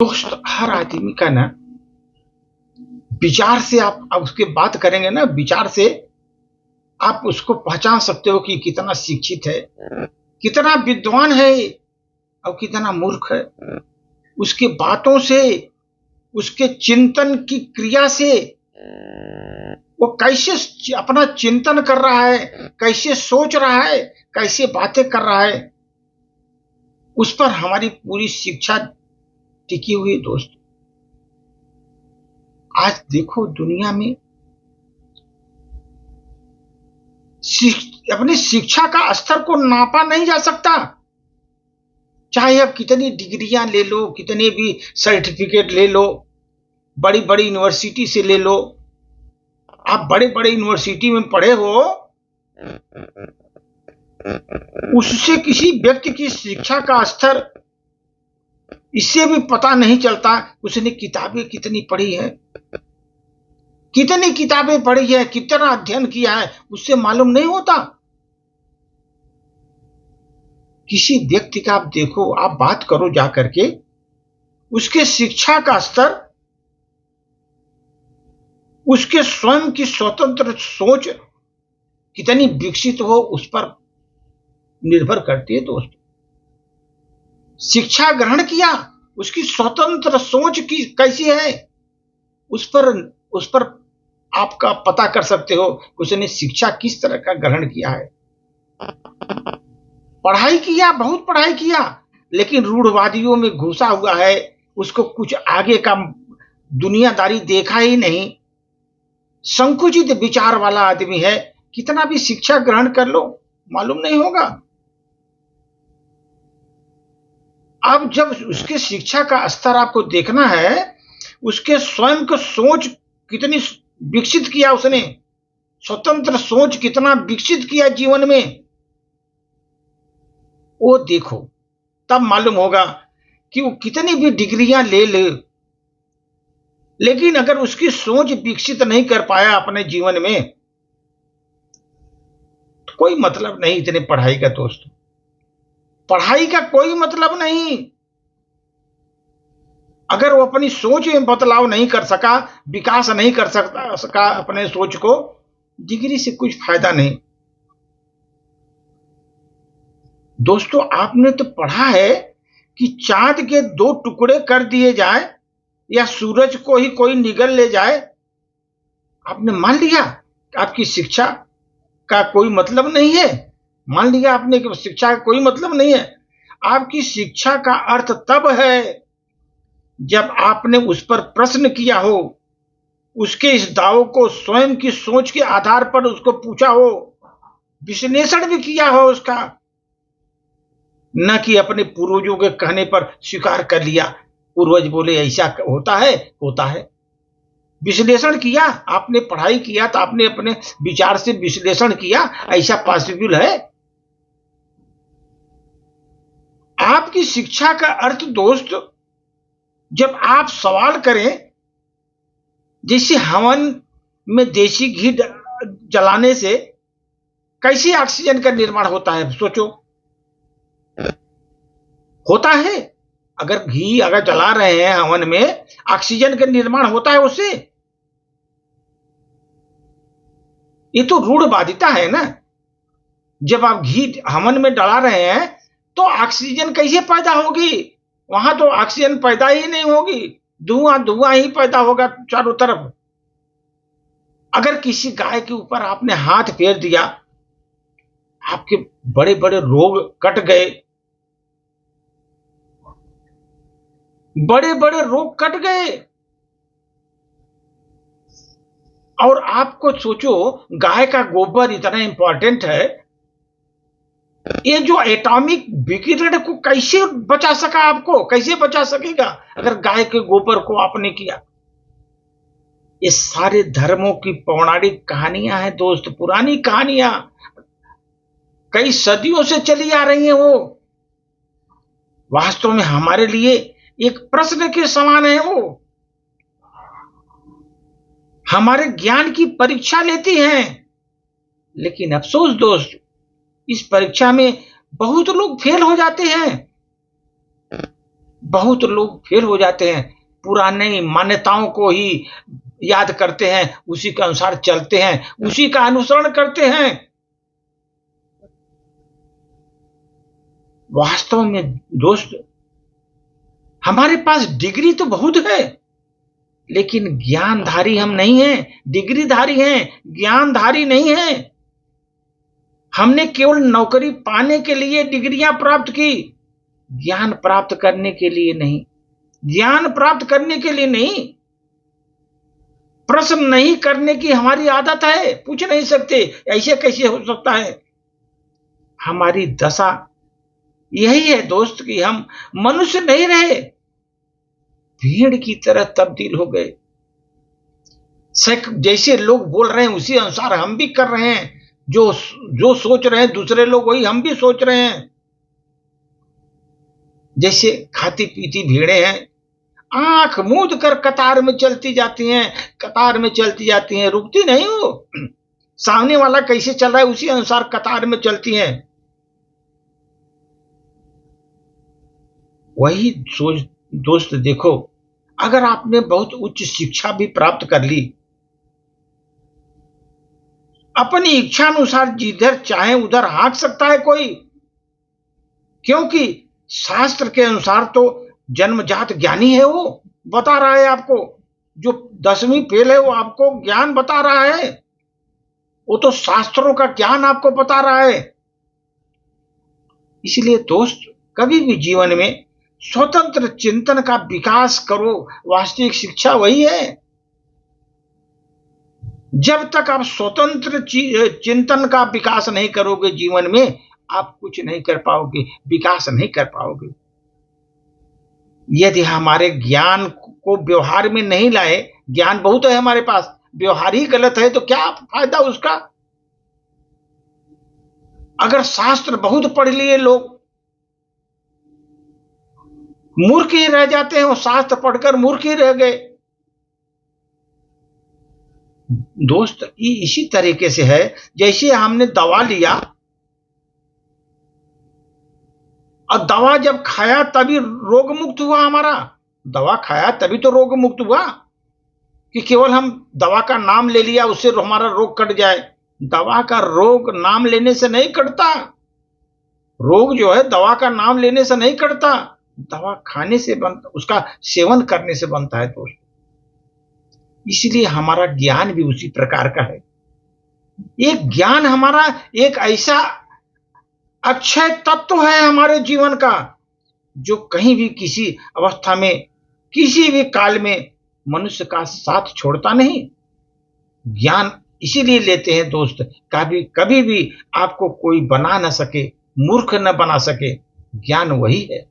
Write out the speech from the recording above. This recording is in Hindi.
दोस्त हर आदमी का ना विचार से आप उसके बात करेंगे ना, विचार से आप उसको पहचान सकते हो कि कितना शिक्षित है, कितना विद्वान है और कितना मूर्ख है। उसके बातों से, उसके चिंतन की क्रिया से वो कैसे अपना चिंतन कर रहा है, कैसे सोच रहा है, कैसे बातें कर रहा है, उस पर हमारी पूरी शिक्षा टिकी हुई है। दोस्त आज देखो दुनिया में अपनी शिक्षा का स्तर को नापा नहीं जा सकता। चाहे आप कितनी डिग्रियां ले लो, कितने भी सर्टिफिकेट ले लो, बड़ी बड़ी यूनिवर्सिटी से ले लो, आप बड़े बड़े यूनिवर्सिटी में पढ़े हो, उससे किसी व्यक्ति की शिक्षा का स्तर इससे भी पता नहीं चलता उसने किताबें कितनी पढ़ी है, कितनी किताबें पढ़ी है, कितना अध्ययन किया है, उससे मालूम नहीं होता। किसी व्यक्ति का आप देखो, आप बात करो जाकर के, उसके शिक्षा का स्तर, उसके स्वयं की स्वतंत्र सोच कितनी विकसित हो उस पर निर्भर करती है। दोस्त शिक्षा ग्रहण किया, उसकी स्वतंत्र सोच की कैसी है, उस पर आपका पता कर सकते हो उसने शिक्षा किस तरह का ग्रहण किया है। पढ़ाई किया, बहुत पढ़ाई किया, लेकिन रूढ़वादियों में घुसा हुआ है, उसको कुछ आगे का दुनियादारी देखा ही नहीं, संकुचित विचार वाला आदमी है, कितना भी शिक्षा ग्रहण कर लो मालूम नहीं होगा। अब जब उसके शिक्षा का स्तर आपको देखना है, उसके स्वयं को सोच कितनी विकसित किया उसने, स्वतंत्र सोच कितना विकसित किया जीवन में, वो देखो, तब मालूम होगा कि वो कितनी भी डिग्रियां ले ले, लेकिन अगर उसकी सोच विकसित नहीं कर पाया अपने जीवन में, तो कोई मतलब नहीं इतने पढ़ाई का। दोस्त पढ़ाई का कोई मतलब नहीं, अगर वो अपनी सोच में बदलाव नहीं कर सका, विकास नहीं कर सका अपने सोच को, डिग्री से कुछ फायदा नहीं। दोस्तों आपने तो पढ़ा है कि चांद के 2 टुकड़े कर दिए जाए या सूरज को ही कोई निगल ले जाए, आपने मान लिया आपकी शिक्षा का कोई मतलब नहीं है, मान लिया आपने कि शिक्षा का कोई मतलब नहीं है। आपकी शिक्षा का अर्थ तब है जब आपने उस पर प्रश्न किया हो, उसके इस दावों को स्वयं की सोच के आधार पर उसको पूछा हो, विश्लेषण भी किया हो उसका, न कि अपने पूर्वजों के कहने पर स्वीकार कर लिया, पूर्वज बोले ऐसा होता है, होता है। विश्लेषण किया, आपने पढ़ाई किया तो आपने अपने विचार से विश्लेषण किया, ऐसा पॉसिबल है। आपकी शिक्षा का अर्थ दोस्त, जब आप सवाल करें, जैसे हवन में देसी घी जलाने से कैसे ऑक्सीजन का निर्माण होता है, सोचो, होता है। अगर घी अगर जला रहे हैं हवन में, ऑक्सीजन का निर्माण होता है उससे, ये तो रूढ़वादिता है ना। जब आप घी हवन में डला रहे हैं तो ऑक्सीजन कैसे पैदा होगी, वहां तो ऑक्सीजन पैदा ही नहीं होगी, धुआं धुआं ही पैदा होगा चारों तरफ। अगर किसी गाय के ऊपर आपने हाथ फेर दिया, आपके बड़े बड़े रोग कट गए, बड़े बड़े रोग कट गए। और आपको सोचो, गाय का गोबर इतना इंपॉर्टेंट है, ये जो एटॉमिक विकिरण को कैसे बचा सका, आपको कैसे बचा सकेगा अगर गाय के गोबर को आपने किया। ये सारे धर्मों की पौराणिक कहानियां हैं दोस्त, पुरानी कहानियां, कई सदियों से चली आ रही हैं। वो वास्तव में हमारे लिए एक प्रश्न के समान है। वो हमारे ज्ञान की परीक्षा लेती हैं, लेकिन अफसोस दोस्त, इस परीक्षा में बहुत लोग फेल हो जाते हैं। बहुत लोग फेल हो जाते हैं, पुरानी मान्यताओं को ही याद करते हैं, उसी के अनुसार चलते हैं, उसी का अनुसरण करते हैं। वास्तव में दोस्त, हमारे पास डिग्री तो बहुत है, लेकिन ज्ञानधारी हम नहीं हैं। डिग्रीधारी हैं, ज्ञानधारी नहीं हैं। हमने केवल नौकरी पाने के लिए डिग्रियां प्राप्त की, ज्ञान प्राप्त करने के लिए नहीं। ज्ञान प्राप्त करने के लिए नहीं। प्रश्न नहीं करने की हमारी आदत है, पूछ नहीं सकते ऐसे कैसे हो सकता है। हमारी दशा यही है दोस्त कि हम मनुष्य नहीं रहे, भेड़ की तरह तब्दील हो गए। जैसे लोग बोल रहे हैं उसी अनुसार हम भी कर रहे हैं। जो जो सोच रहे हैं दूसरे लोग, वही हम भी सोच रहे हैं। जैसे खाती पीती भेड़ें हैं, आंख मूंद कर कतार में चलती जाती हैं, कतार में चलती जाती हैं, रुकती नहीं हो। सामने वाला कैसे चल रहा है उसी अनुसार कतार में चलती हैं। वही सोच दोस्त, देखो, अगर आपने बहुत उच्च शिक्षा भी प्राप्त कर ली, अपनी इच्छा अनुसार जिधर चाहे उधर हाँक सकता है कोई, क्योंकि शास्त्र के अनुसार तो जन्मजात ज्ञानी है। वो बता रहा है आपको, जो 10वीं फेल है वो आपको ज्ञान बता रहा है। वो तो शास्त्रों का ज्ञान आपको बता रहा है। इसलिए दोस्त, कभी भी जीवन में स्वतंत्र चिंतन का विकास करो। वास्तविक शिक्षा वही है। जब तक आप स्वतंत्र चिंतन का विकास नहीं करोगे जीवन में, आप कुछ नहीं कर पाओगे, विकास नहीं कर पाओगे। यदि हमारे ज्ञान को व्यवहार में नहीं लाए, ज्ञान बहुत है हमारे पास, व्यवहार ही गलत है, तो क्या फायदा उसका। अगर शास्त्र बहुत पढ़ लिए लोग, मूर्ख ही रह जाते हैं। वो शास्त्र पढ़कर मूर्ख ही रह गए। दोस्त, इसी तरीके से है जैसे हमने दवा लिया, और दवा जब खाया तभी रोग मुक्त हुआ हमारा। दवा खाया तभी तो रोग मुक्त हुआ, कि केवल हम दवा का नाम ले लिया उससे हमारा रोग कट जाए। दवा का रोग नाम लेने से नहीं कटता। रोग जो है दवा का नाम लेने से नहीं कटता, दवा खाने से बनता, उसका सेवन करने से बनता है दोस्त। इसलिए हमारा ज्ञान भी उसी प्रकार का है। एक ज्ञान हमारा एक ऐसा अक्षय तत्व है हमारे जीवन का, जो कहीं भी किसी अवस्था में किसी भी काल में मनुष्य का साथ छोड़ता नहीं। ज्ञान इसीलिए लेते हैं दोस्त, कभी कभी भी आपको कोई बना न सके, मूर्ख न बना सके। ज्ञान वही है।